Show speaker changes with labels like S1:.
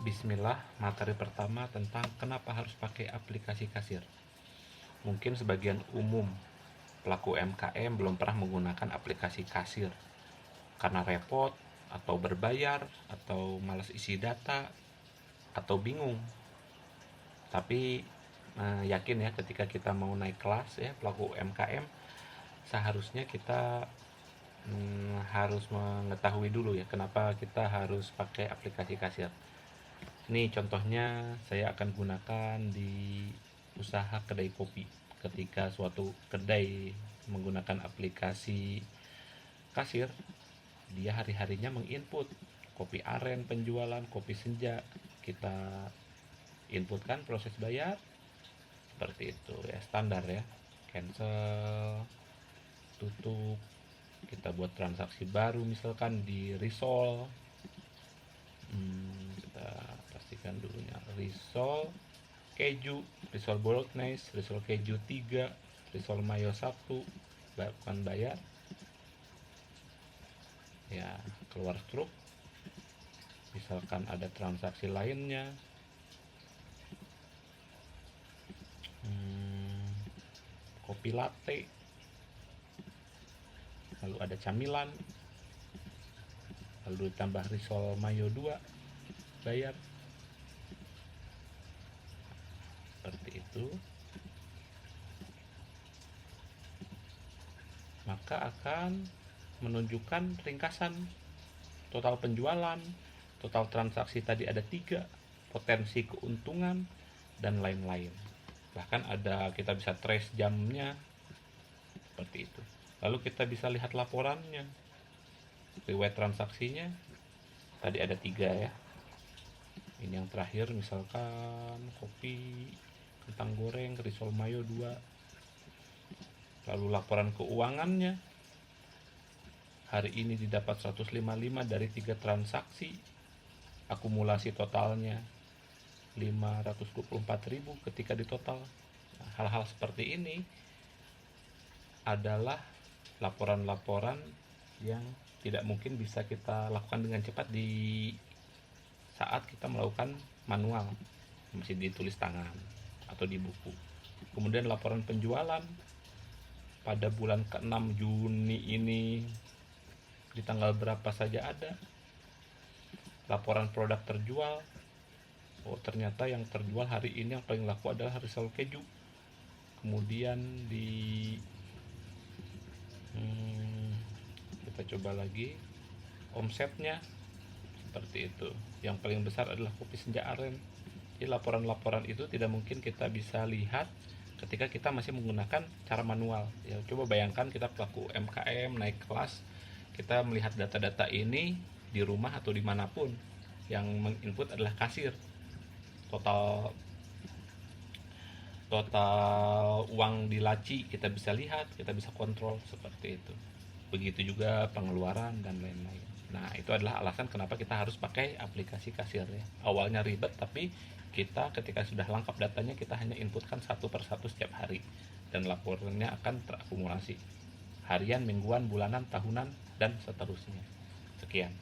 S1: Bismillah, materi pertama tentang kenapa harus pakai aplikasi kasir. Mungkin sebagian umum pelaku UMKM belum pernah menggunakan aplikasi kasir karena repot, atau berbayar, atau malas isi data, atau bingung. Tapi yakin ya, ketika kita mau naik kelas ya pelaku UMKM, seharusnya kita harus mengetahui dulu ya kenapa kita harus pakai aplikasi kasir. Ini contohnya saya akan gunakan di usaha kedai kopi. Ketika suatu kedai menggunakan aplikasi kasir, dia hari-harinya menginput kopi aren penjualan, kopi senja. Kita inputkan proses bayar seperti itu ya, standar ya. Cancel, tutup, kita buat transaksi baru misalkan di risol. Kita pastikan dulunya risol keju, risol bolognese, risol keju 3, risol mayo 1, bukan bayar ya, keluar struk. Misalkan ada transaksi lainnya, kopi latte, lalu ada camilan, lalu ditambah risol mayo 2, bayar. Seperti itu. Maka akan menunjukkan ringkasan total penjualan, total transaksi tadi ada 3, potensi keuntungan, dan lain-lain. Bahkan ada, kita bisa trace jamnya seperti itu. Lalu kita bisa lihat laporannya, riwayat transaksinya tadi ada 3 ya. Ini yang terakhir misalkan kopi, kentang goreng, risol mayo 2. Lalu laporan keuangannya, hari ini didapat 155 dari 3 transaksi, akumulasi totalnya 524.000 ketika ditotal. Nah, hal-hal seperti ini adalah laporan-laporan yang tidak mungkin bisa kita lakukan dengan cepat di saat kita melakukan manual, masih ditulis tangan atau di buku. Kemudian laporan penjualan pada bulan ke-6 Juni ini di tanggal berapa saja ada. Laporan produk terjual, oh ternyata yang terjual hari ini yang paling laku adalah risol keju. Kemudian kita coba lagi omsetnya seperti itu. Yang paling besar adalah kopi senja aren. Jadi laporan-laporan itu tidak mungkin kita bisa lihat ketika kita masih menggunakan cara manual. Ya, coba bayangkan kita pelaku UMKM naik kelas, kita melihat data-data ini di rumah atau dimanapun. Yang menginput adalah kasir. Total uang di laci kita bisa lihat, kita bisa kontrol seperti itu. Begitu juga pengeluaran dan lain-lain. Nah, itu adalah alasan kenapa kita harus pakai aplikasi kasir ya. Awalnya ribet, tapi kita ketika sudah lengkap datanya, kita hanya inputkan satu persatu setiap hari, dan laporannya akan terakumulasi harian, mingguan, bulanan, tahunan, dan seterusnya. Sekian.